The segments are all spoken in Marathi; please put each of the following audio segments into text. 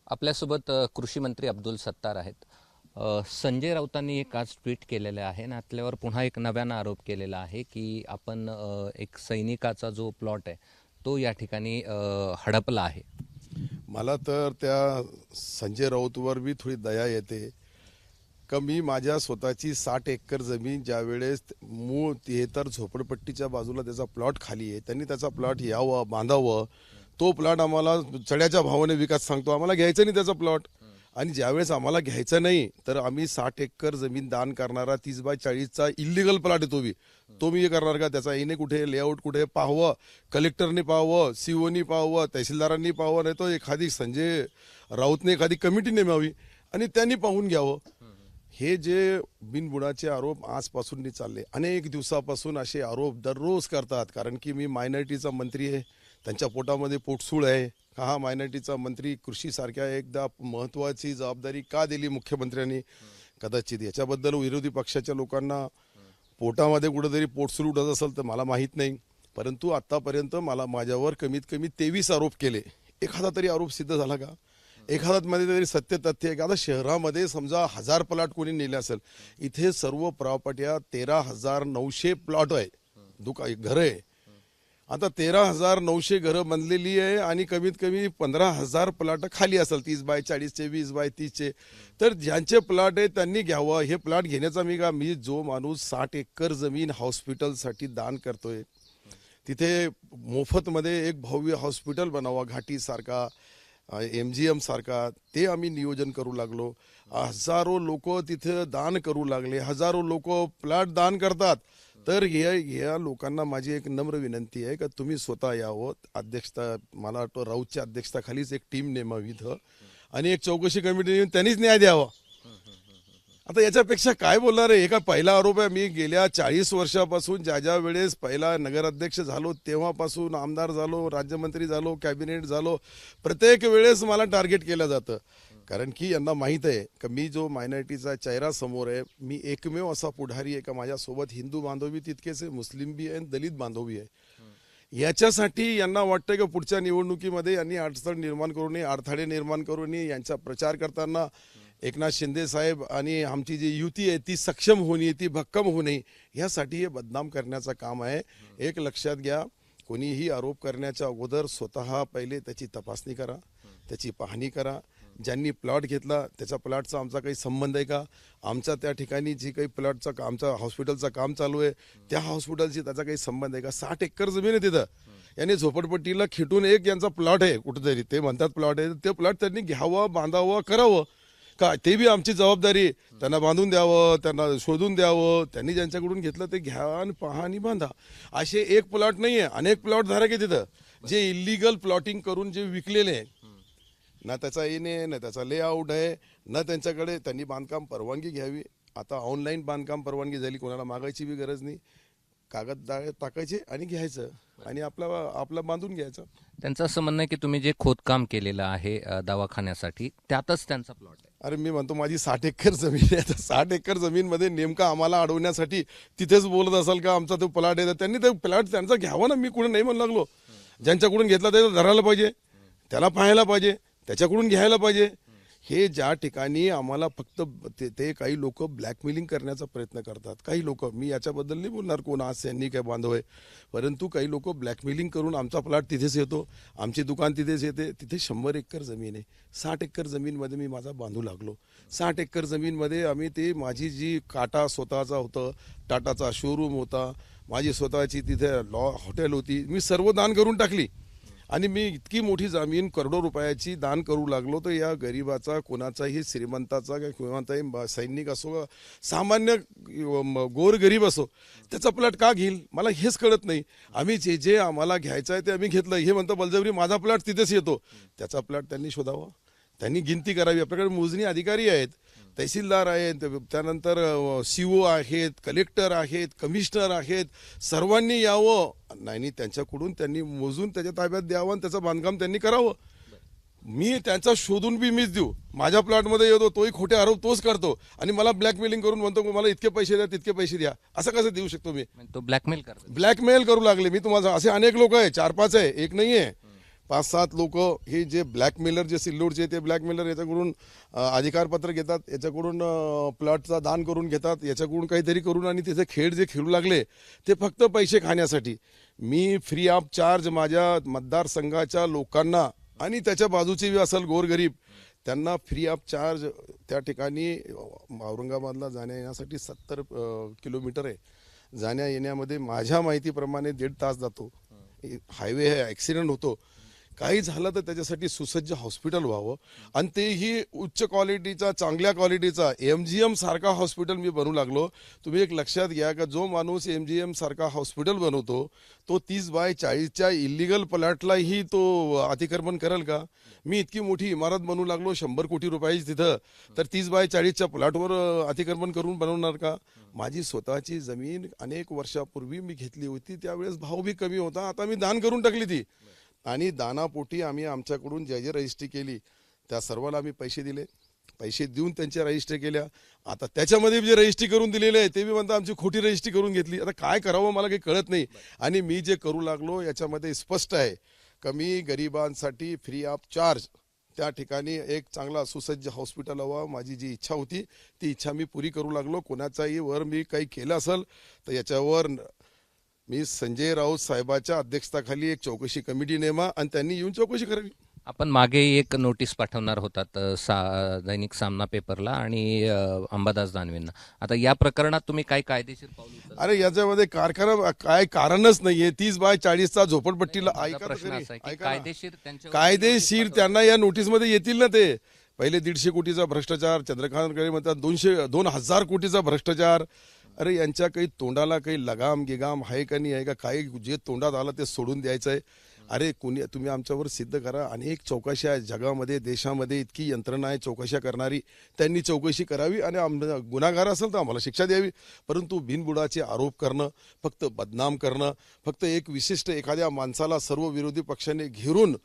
आपल्यासोबत कृषी मंत्री अब्दुल सत्तार आहेत. संजय राऊतांनी एक आज ट्विट केलेलं आहे आणि त्याच्यावर पुन्हा एक नव्यानं आरोप केलेला आहे की आपण एक सैनिकाचा जो प्लॉट आहे तो या ठिकाणी हडपला आहे. मला तर त्या संजय राऊतवर बी थोडी दया येते का मी माझ्या स्वतःची 60 एकर जमीन ज्यावेळेस मूळ ते तर झोपडपट्टीच्या बाजूला त्याचा प्लॉट खाली आहे, त्यांनी त्याचा प्लॉट यावं बांधावं. तो प्लॉट आम्हाला चढ्याच्या भावाने विकास सांगतो, आम्हाला घ्यायचं नाही त्याचा प्लॉट. आणि ज्यावेळेस आम्हाला घ्यायचं नाही तर आम्ही 60 एकर जमीन दान करणारा 30/40चा इलिगल प्लॉट आहे तो मी हे करणार का? त्याचा येणे कुठे, लेआउट कुठे पाहावं, कलेक्टरने पाहावं, सीओनी पाहावं, तहसीलदारांनी पाहावं, नाही तो एखादी संजय राऊतने एखादी कमिटी नेमावी आणि त्यांनी पाहून घ्यावं. हे जे बिनबुडाचे आरोप आजपासून नाही चालले, अनेक दिवसापासून असे आरोप दररोज करतात. कारण की मी मायनॉरिटीचा मंत्री आहे, त्यांच्या पोटामध्ये पोटसूळ आहे. हा मायनॉरिटीचा मंत्री कृषीसारख्या एकदा महत्त्वाची जबाबदारी का दिली मुख्यमंत्र्यांनी? कदाचित याच्याबद्दल विरोधी पक्षाच्या लोकांना पोटामध्ये कुठेतरी पोटसूळ उडत असेल तर मला माहीत नाही. परंतु आत्तापर्यंत मला माझ्यावर कमीत कमी 23 आरोप केले. एखादा तरी आरोप सिद्ध झाला का? एखाद्यामध्ये तरी सत्य तथ्य आहे का? आता शहरामध्ये समजा 1000 प्लॉट कोणी नेले असेल, इथे सर्व प्रॉपर्ट्या 13,900 प्लॉट आहे, घरं आहे. आता 13,900 घरं बनलेली आहे आणि कमीत कमी 15,000 प्लॉट खाली असेल, 30/40चे 20/30चे. तर ज्यांचे प्लॉट आहे त्यांनी घ्यावं. हे प्लॉट घेण्याचा मी जो माणूस 60 एकर जमीन हॉस्पिटलसाठी दान करतोय, तिथे मोफतमध्ये एक भव्य हॉस्पिटल बनावं घाटीसारखा, MGM सारखा, ते आम्ही नियोजन करू लागलो. हजारो लोक तिथे दान करू लागले, हजारो लोक प्लॉट दान करतात. तर या लोकांना माझी एक नम्र विनंती आहे का तुम्ही स्वतः यावं. अध्यक्षता मला वाटतं राऊतच्या अध्यक्षताखालीच एक टीम नेमावी इथं आणि एक चौकशी कमिटी नेऊन त्यांनीच न्याय द्यावा. आता याच्यापेक्षा काय बोलणार आहे? एका पहिला आरोप आहे, मी गेल्या 40 वर्षापासून ज्या वेळेस पहिला नगराध्यक्ष झालो तेव्हापासून आमदार झालो, राज्यमंत्री झालो, कॅबिनेट झालो, प्रत्येक वेळेस मला टार्गेट केलं जातं. कारण की यांना माहीत आहे का मी जो मायनॉरिटीचा चेहरा समोर आहे, मी एकमेव असा पुढारी आहे का माझ्यासोबत हिंदू बांधव तितकेच आहे, मुस्लिम बी आहे, दलित बांधव बी आहे. याच्यासाठी यांना वाटतं की पुढच्या निवडणुकीमध्ये यांनी अडचण निर्माण करू नये, अडथळे निर्माण करू नये. यांचा प्रचार करताना एकनाथ शिंदे साहेब आणि आमची जी युती आहे ती सक्षम होणे, ती भक्कम होणे, यासाठी हे बदनाम करण्याचं काम आहे. एक लक्षात घ्या, कोणीही आरोप करण्याच्या अगोदर स्वतः पहिले त्याची तपासणी करा, त्याची पाहणी करा. ज्यांनी प्लॉट घेतला त्याच्या प्लॉटचा आमचा काही संबंध आहे का? आमचा त्या ठिकाणी जी काही प्लॉटचा आमचा हॉस्पिटलचं काम चालू आहे त्या हॉस्पिटलशी त्याचा काही संबंध आहे का? 60 एकर जमीन आहे तिथं. यांनी झोपडपट्टीला खिटून एक यांचा प्लॉट आहे कुठेतरी, ते म्हणतात प्लॉट आहे, ते प्लॉट त्यांनी घ्यावं, बांधावं, करावं का? ते बी आमची जबाबदारी. त्यांना बांधून द्यावं, त्यांना शोधून द्यावं. त्यांनी ज्यांच्याकडून घेतलं ते घ्या आणि पहा आणि बांधा. असे एक प्लॉट नाही आहे, अनेक प्लॉट धारक आहे तिथं जे इलिगल प्लॉटिंग करून जे विकलेले आहे. ना त्याचा येणे, ना त्याचा लेआउट आहे, ना त्यांच्याकडे. त्यांनी बांधकाम परवानगी घ्यावी. आता ऑनलाईन बांधकाम परवानगी झाली, कोणाला मागायची बी गरज नाही. कागद टाकायचे आणि घ्यायचं आणि आपलं बांधून घ्यायचं. त्यांचं असं म्हणणं आहे की तुम्ही जे खोदकाम केलेलं आहे दवाखान्यासाठी त्यातच त्यांचा प्लॉट आहे. अरे मी म्हणतो माझी 60 एकर जमीन आहे. आता 60 एकर जमीनमध्ये नेमका आम्हाला अडवण्यासाठी तिथेच बोलत असाल का आमचा तो प्लॉट आहे? त्यांनी ते प्लॉट त्यांचा घ्यावा ना. मी कुठे नाही म्हणू लागलो. ज्यांच्याकडून घेतला त्याला धरायला पाहिजे, त्याला पाहायला पाहिजे, त्याच्याकडून घ्यायला पाहिजे. हे ज्या ठिकाणी आम्हाला फक्त ते काही लोक ब्लॅकमेलिंग करण्याचा प्रयत्न करतात. काही लोक, मी याच्याबद्दल नाही बोलणार कोण आज यांनी काय बांधव आहे, परंतु काही लोक ब्लॅकमेलिंग करून आमचा प्लॉट तिथेच येतो, आमची दुकान तिथेच येते. तिथे 100 एकर जमीन आहे. 60 एकर जमीनमध्ये मी माझा बांधू लागलो. 60 एकर जमीनमध्ये आम्ही ते माझी जी काटा स्वतःचा होतं, टाटाचा शोरूम होता, माझी स्वतःची तिथे हॉटेल होती, मी सर्व दान करून टाकली. आणि मी इतकी मोठी जमीन करोडो रुपयाची दान करू लागलो. तर या गरिबाचा, कोणाचाही श्रीमंताचा किंवा कोणाचाही सैनिक असो, सामान्य गोरगरीब असो, त्याचा प्लॉट का घेईल मला हेच कळत नाही. आम्ही जे आम्हाला घ्यायचं आहे ते आम्ही घेतलं. हे म्हणतं बलजबरी माझा प्लॉट तिथेच येतो. त्याचा प्लॉट त्यांनी शोधावा, त्यांनी गिनती करावी. आपल्याकडे मोजणी अधिकारी आहेत, तहसीलदार आहेत, त्यानंतर CO आहेत, कलेक्टर आहेत, कमिशनर आहेत. सर्वांनी यावं नाही, त्यांच्याकडून त्यांनी मोजून त्याच्या ताब्यात द्यावं आणि त्याचं बांधकाम त्यांनी करावं. मी त्यांचा शोधून बी मीच देऊ. माझ्या प्लॉटमध्ये येतो, तोही खोटे आरोप तोच करतो आणि मला ब्लॅकमेलिंग करून म्हणतो मला इतके पैसे द्या, तितके पैसे द्या. असं कसं देऊ शकतो मी? तो ब्लॅकमेल करतो. ब्लॅकमेल करू लागले. मी तुम्हाला असे अनेक लोक आहे, 4-5 आहे, एक नाही आहे. 5-7 लोक हे जे ब्लॅकमेलर जे सिल्लोडचे ते ब्लॅकमेलर याच्याकडून अधिकारपत्र घेतात, याच्याकडून प्लॉटचा दान करून घेतात, याच्याकडून काहीतरी करून आणि तिथे खेळ जे खेळू लागले ते फक्त पैसे खाण्यासाठी. मी फ्री ऑफ चार्ज माझ्या मतदारसंघाच्या लोकांना आणि त्याच्या बाजूचे बी असेल गोरगरीब त्यांना फ्री ऑफ चार्ज त्या ठिकाणी औरंगाबादला जाण्या येण्यासाठी 70 किलोमीटर आहे. जाण्या येण्यामध्ये माझ्या माहितीप्रमाणे 1.5 तास जातो. हायवे आहे, ॲक्सिडेंट होतो, काही झालं तर त्याच्यासाठी सुसज्ज हॉस्पिटल व्हावं आणि तेही उच्च क्वालिटीचा चांगल्या क्वालिटीचा MGM सारखा हॉस्पिटल मी बनवू लागलो. तुम्ही एक लक्षात घ्या का जो माणूस MGM सारखा हॉस्पिटल बनवतो तो 30/40च्या इलिगल प्लॉटलाही तो अतिक्रमण करेल का? मी इतकी मोठी इमारत बनवू लागलो 100 कोटी रुपयाची तिथं, तर 30/40च्या प्लॉटवर अतिक्रमण करून बनवणार का? माझी स्वतःची जमीन अनेक वर्षापूर्वी मी घेतली होती, त्यावेळेस भाव बी कमी होता, आता मी दान करून टाकली ती. आणि दानापोटी आम्ही आमच्याकडून जे रजिस्ट्री केली त्या सर्वांना आम्ही पैसे दिले, पैसे देऊन त्यांच्या रजिस्ट्री केल्या. आता त्याच्यामध्ये जे रजिस्ट्री करून दिलेले आहे ते बी म्हणतात आमची खोटी रजिस्ट्री करून घेतली. आता काय करावं मला काही कळत नाही. आणि मी जे करू लागलो याच्यामध्ये स्पष्ट आहे कमी गरिबांसाठी फ्री ऑफ चार्ज त्या ठिकाणी एक चांगला सुसज्ज हॉस्पिटल हवा. माझी जी इच्छा होती ती इच्छा मी पुरी करू लागलो. कोणाचाही वर मी काही केलं असेल तर याच्यावर मी संजय राऊत साहेबाच्या अध्यक्षतेखाली एक चौकशी कमिटी नेमा आणि त्यांनी येऊन चौकशी करावी. आपण मागे एक नोटीस पाठवणार होतात दैनिक सामना पेपरला आणि अंबादास दानवेंना. आता या प्रकरणात तुम्ही काय कायदेशीर पाऊल उचलता? अरे याच्यामध्ये कारखाना काय कारणच नाहीये. 30/40चा झोपडपट्टीला ऐका प्रश्न तरी, असा आहे की ऐका ना. कायदेशीर त्यांच्यावर कायदेशीर त्यांना या नोटीसमध्ये येतील ना. ते पहिले 150 कोटीचा भ्रष्टाचार, चंद्रकांतकडे म्हणतात 2,000 कोटीचा भ्रष्टाचार. अरे यांच्या काही तोंडाला काही लगाम गिगाम आहे का नाही आहे का? काही जे तोंडात आलं ते सोडून द्यायचं आहे. अरे तुम्ही आमच्यावर सिद्ध करा. अनेक चौकशा आहेत जगामध्ये, देशामध्ये इतकी यंत्रणा आहे चौकशा करणारी. त्यांनी चौकशी करावी आणि गुन्हागार असेल तर आम्हाला शिक्षा द्यावी. परंतु बिनबुडाचे आरोप करणं, फक्त बदनाम करणं, फक्त एक विशिष्ट एखाद्या माणसाला सर्व विरोधी पक्षाने घेरून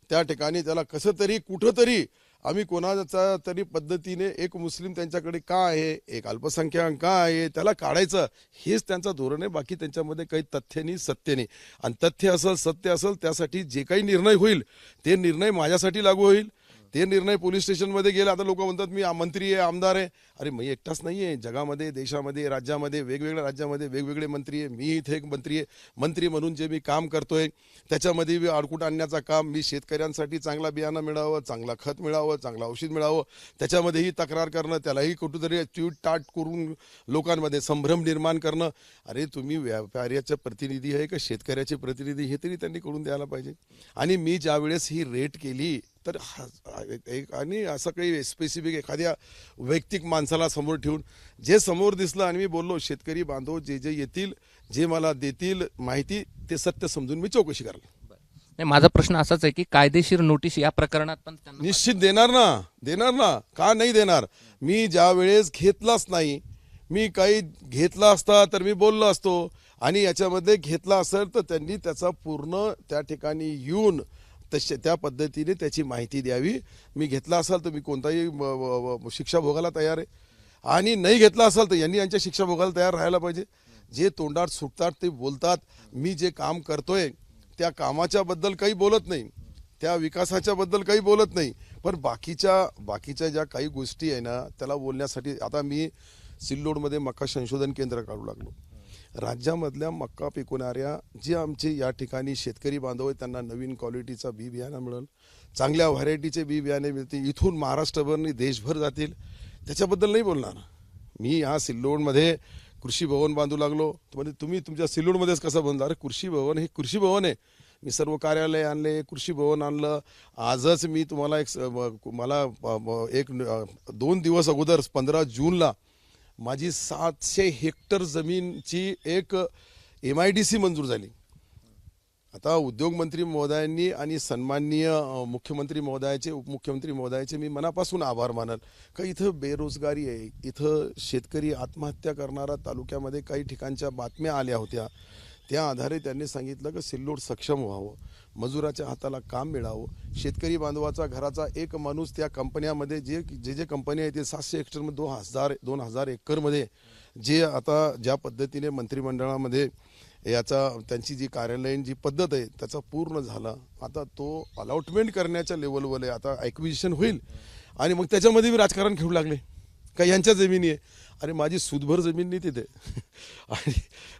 त्या ठिकाणी त्याला कसं तरी कुठंतरी आम्ही कोणाचा तरी पद्धतीने एक मुस्लिम त्यांच्याकडे का आहे, एक अल्पसंख्याक का आहे, त्याला काढायचं हेच त्यांचं धोरण आहे. बाकी त्यांच्यामध्ये काही तथ्य नाही, सत्य नाही. आणि तथ्य असेल, सत्य असेल, त्यासाठी जे काही निर्णय होईल ते निर्णय माझ्यासाठी लागू होईल. ते निर्णय पोलीस स्टेशनमध्ये गेले. आता लोक म्हणतात मी मंत्री आहे, आमदार आहे. अरे मी एकटाच नाही आहे. जगामध्ये, देशामध्ये, राज्यामध्ये, वेगवेगळ्या राज्यामध्ये वेगवेगळे मंत्री आहे. मी इथे एक मंत्री आहे. मंत्री म्हणून जे मी काम करतोय त्याच्यामध्ये अडकूट आणण्याचं काम, मी शेतकऱ्यांसाठी चांगला बियाणं मिळावं, चांगला खत मिळावं, चांगलं औषध मिळावं, त्याच्यामध्येही तक्रार करणं, त्यालाही कुठेतरी ट्वीट टाट करून लोकांमध्ये संभ्रम निर्माण करणं. अरे तुम्ही व्यापाऱ्याचे प्रतिनिधी आहे का शेतकऱ्याचे प्रतिनिधी हे तरी त्यांनी करून द्यायला पाहिजे. आणि मी ज्यावेळेस ही रेट केली तर आणि असं काही स्पेसिफिक एखाद्या वैयक्तिक माणसाला समोर ठेवून जे समोर दिसलं आणि मी बोललो शेतकरी बांधव जे जे येतील, जे मला देतील माहिती ते सत्य समजून मी चौकशी कराल. नाही, माझा प्रश्न असाच आहे की कायदेशीर नोटीस या प्रकरणात पण त्यांना निश्चित देणार ना. का नाही देणार? मी ज्या वेळेस घेतलाच नाही, मी काही घेतला असता तर मी बोललो असतो. आणि याच्यामध्ये घेतला असेल तर त्यांनी त्याचा पूर्ण त्या ठिकाणी येऊन त्या पद्धतीने त्याची माहिती द्यावी. मी घेतला असाल तर मी कोणताही शिक्षा भोगायला तयार आहे. आणि नाही घेतला असाल तर यांनी यांच्या शिक्षा भोगायला तयार राहायला पाहिजे. जे तोंडात सुटतात ते बोलतात. मी जे काम करतोय त्या कामाच्या बद्दल काही बोलत नाही, त्या विकासाच्या बद्दल काही बोलत नाही, पण बाकीच्या ज्या काही गोष्टी आहे ना त्याला बोलण्यासाठी आता मी सिल्लोडमध्ये मका संशोधन केंद्र काढू लागलो. राज्यामधल्या मक्का पिकवणाऱ्या जे आमचे या ठिकाणी शेतकरी बांधव आहेत त्यांना नवीन क्वालिटीचा बी बियाणं मिळेल, चांगल्या व्हरायटीचे बी बियाणे मिळतील. इथून महाराष्ट्रभर नाही देशभर जातील, त्याच्याबद्दल नाही बोलणार. मी ह्या सिल्लोडमध्ये कृषी भवन बांधू लागलो. म्हणजे तुम्ही तुमच्या सिल्लोडमध्येच कसं बांधलं? अरे कृषी भवन हे कृषी भवन आहे. मी सर्व कार्यालय आणले, कृषी भवन आणलं. आजच मी तुम्हाला मला 2 दिवस अगोदर 15 जूनला माझी 700 हेक्टर जमीनची एक MIDC मंजूर झाली. आता उद्योगमंत्री महोदयांनी आणि सन्माननीय मुख्यमंत्री महोदयाचे, उपमुख्यमंत्री महोदयाचे मी मनापासून आभार मानल. का इथं बेरोजगारी आहे, इथं शेतकरी आत्महत्या करणारा तालुक्यामध्ये काही ठिकाणच्या बातम्या आल्या होत्या. त्या आधारे त्यांनी सांगितलं की सिल्लोड सक्षम व्हावं, मजुराच्या हाताला काम मिळावं. शेतकरी बांधवाचा घराचा एक माणूस त्या कंपन्यामध्ये जे कंपनी आहे ते 700 हेक्टरमध्ये 2000 एकरमध्ये जे आता ज्या पद्धतीने मंत्रिमंडळामध्ये याचा त्यांची जी कार्यालयीन जी पद्धत आहे त्याचा पूर्ण झाला. आता तो अलॉटमेंट करण्याच्या लेवलवर आहे. आता ॲक्विजिशन होईल आणि मग त्याच्यामध्ये मी राजकारण खेळू लागले का यांच्या जमिनी आहे. अरे माझी सूदभर जमीन नाही तिथे. आणि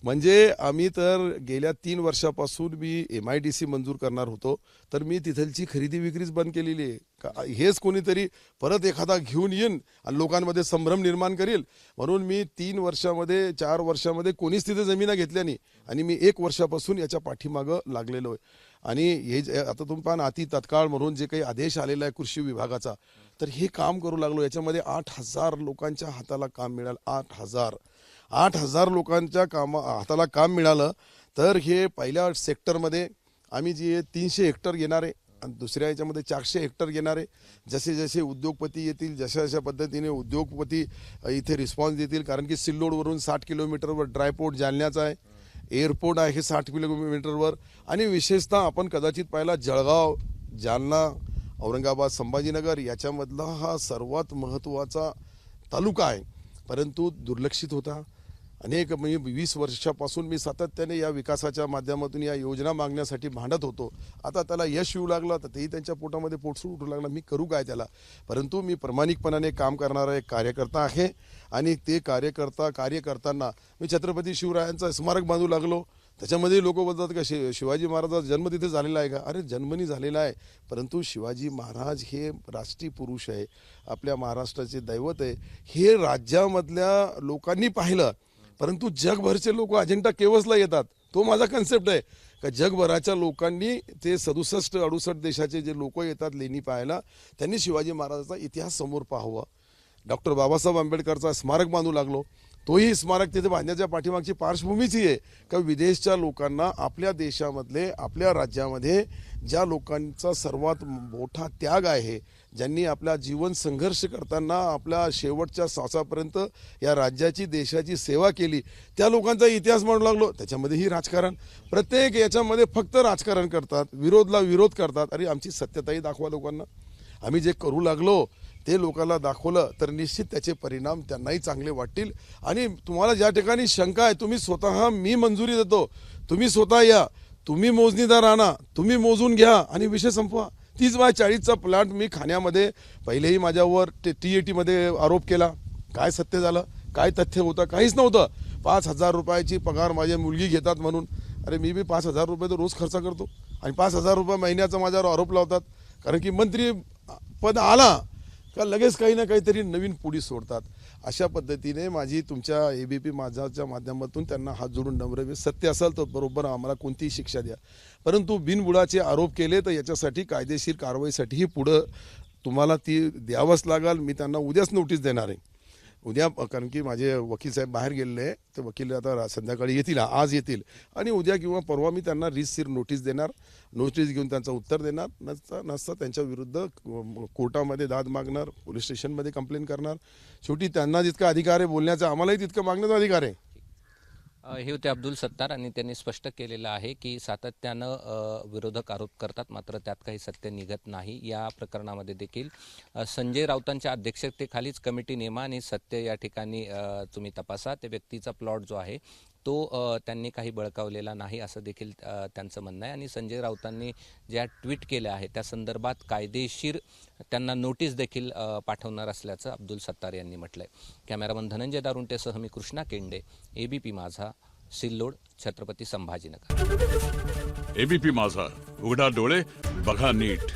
म्हणजे आम्ही तर गेल्या 3 वर्षापासून मी MIDC मंजूर करणार होतो, तर मी तिथलची खरेदी विक्रीच बंद केलेली आहे. का हेच कोणीतरी परत एखादा घेऊन येईन आणि लोकांमध्ये संभ्रम निर्माण करेल म्हणून मी 3 वर्षामध्ये 4 वर्षामध्ये कोणीच तिथे जमिना घेतल्या नाही आणि मी 1 वर्षापासून याच्या पाठीमागं लागलेलो आहे. आणि हे आता तुम्ही पहा ना, अति तत्काळ म्हणून जे काही आदेश आलेला आहे कृषी विभागाचा, तर हे काम करू लागलो. याच्यामध्ये 8,000 लोकांच्या हाताला काम मिळालं. 8,000 लोकांच्या हाताला काम मिळालं. तर हे पहिल्या सेक्टरमध्ये आम्ही जे 300 हेक्टर घेणार आहे आणि दुसऱ्या याच्यामध्ये 400 हेक्टर घेणार आहे. जसे जसे उद्योगपती येतील, जशा जशा पद्धतीने उद्योगपती इथे रिस्पॉन्स देतील, कारण की सिल्लोडवरून 60 किलोमीटरवर ड्रायपोर्ट जालन्याचा आहे, एअरपोर्ट आहे 60 किलोमीटरवर. आणि विशेषतः आपण कदाचित पाहिला जळगाव, जालना, औरंगाबाद, संभाजीनगर याच्यामधला हा सर्वात महत्त्वाचा तालुका आहे, परंतु दुर्लक्षित होता. अनेक म्हणजे 20 वर्षापासून मी सातत्याने या विकासाच्या माध्यमातून या योजना मागण्यासाठी भांडत होतो. आता त्याला यश येऊ लागलं तर तेही त्यांच्या पोटामध्ये पोटसूळ उठू लागला. मी करू काय त्याला? परंतु मी प्रामाणिकपणाने काम करणारा एक कार्यकर्ता आहे आणि ते कार्य करताना मी छत्रपती शिवरायांचा स्मारक बांधू लागलो. त्याच्यामध्ये लोक बोलतात का शिवाजी महाराजांचा जन्म तिथे झालेला आहे का? अरे जन्मनी झालेला आहे, परंतु शिवाजी महाराज हे राष्ट्रीय पुरुष आहे, आपल्या महाराष्ट्राचे दैवत आहे. हे राज्यामधल्या लोकांनी पाहिलं, परंतु जगभरचे लोक अजिंठा केवसला येतात. तो माझा कन्सेप्ट आहे का जगभराच्या लोकांनी ते 67-68 देशाचे जे लोक येतात लेणी पाहायला, त्यांनी शिवाजी महाराजांचा इतिहास समोर पाहावा. डॉक्टर बाबासाहेब आंबेडकरचा स्मारक बांधू लागलो. तोही स्मारक तिथे बांधण्याच्या पाठीमागची पार्श्वभूमीची आहे का विदेशच्या लोकांना आपल्या देशामधले, आपल्या राज्यामध्ये ज्या लोकांचा सर्वात मोठा त्याग आहे, ज्यांनी आपला जीवन संघर्ष करताना आपल्या शेवटच्या श्वासापर्यंत या राज्याची, देशाची सेवा केली, त्या लोकांचा इतिहास म्हणू लागलो. त्याच्यामध्येही राजकारण, प्रत्येक याच्यामध्ये फक्त राजकारण करतात, विरोधला विरोध करतात. अरे आमची सत्यताही दाखवा लोकांना. आम्ही जे करू लागलो ते लोकांना दाखवलं तर निश्चित त्याचे परिणाम त्यांनाही चांगले वाटतील. आणि तुम्हाला ज्या ठिकाणी शंका आहे, तुम्ही स्वतः, मी मंजुरी देतो, तुम्ही स्वतः या, तुम्ही मोजणीदार आणा, तुम्ही मोजून घ्या आणि विषय संपवा. 30/40चा प्लॉट मी खाण्यामध्ये पहिलेही माझ्यावर TAT मध्ये आरोप केला. काय सत्य झालं? काय तथ्य होतं? काहीच नव्हतं. 5,000 रुपयाची पगार माझी मुलगी घेतात म्हणून. अरे मी 5,000 रुपये तर रोज खर्च करतो आणि 5,000 रुपये महिन्याचा माझ्यावर आरोप लावतात. कारण की मंत्री पद आला का लगेच काही ना काहीतरी नवीन पुढी सोडतात. अशा पद्धतीने माझी तुमच्या ABP माझाच्या माध्यमातून त्यांना हात जोडून नम्र, सत्य असेल तर बरोबर आम्हाला कोणतीही शिक्षा द्या, परंतु बिनबुडाचे आरोप केले तर याच्यासाठी कायदेशीर कारवाईसाठीही पुढं तुम्हाला ती द्यावंच लागेल. मी त्यांना उद्याच नोटीस देणार आहे. उद्या, कारण की माझे वकील साहेब बाहेर गेलेले आहे, ते वकील आता संध्याकाळी येतील, आज येतील आणि उद्या किंवा परवा मी त्यांना रीतसर नोटीस देणार. नोटीस घेऊन त्यांचं उत्तर देणार. नसता त्यांच्या विरुद्ध कोर्टामध्ये दाद मागणार, पोलीस स्टेशनमध्ये कंप्लेंट करणार. शेवटी त्यांना जितका अधिकार आहे बोलण्याचा, आम्हालाही तितकं मागण्याचा अधिकार आहे. हे होते अब्दुल सत्तार आणि त्यांनी स्पष्ट केलेलं आहे की सातत्यानं विरोधक आरोप करतात, मात्र त्यात काही सत्य निघत नाही. या प्रकरणामध्ये देखील संजय राऊतांच्या अध्यक्षतेखालीच कमिटी नेमा आणि सत्य या ठिकाणी तुम्ही तपासा. त्या व्यक्तीचा प्लॉट जो आहे तो त्यांनी काही बळकावलेला नाही असं देखील त्यांचं म्हणणं आहे. आणि संजय राऊतांनी ज्या ट्विट केल्या आहे त्या संदर्भात कायदेशीर त्यांना नोटीस देखील पाठवणार असल्याचं अब्दुल सत्तार यांनी म्हटलंय. कॅमेरामन धनंजय दारुंटेसह मी कृष्णा केंडे, ABP माझा, सिल्लोड, छत्रपती संभाजीनगर. ABP माझा, उघडा डोळे बघा नीट.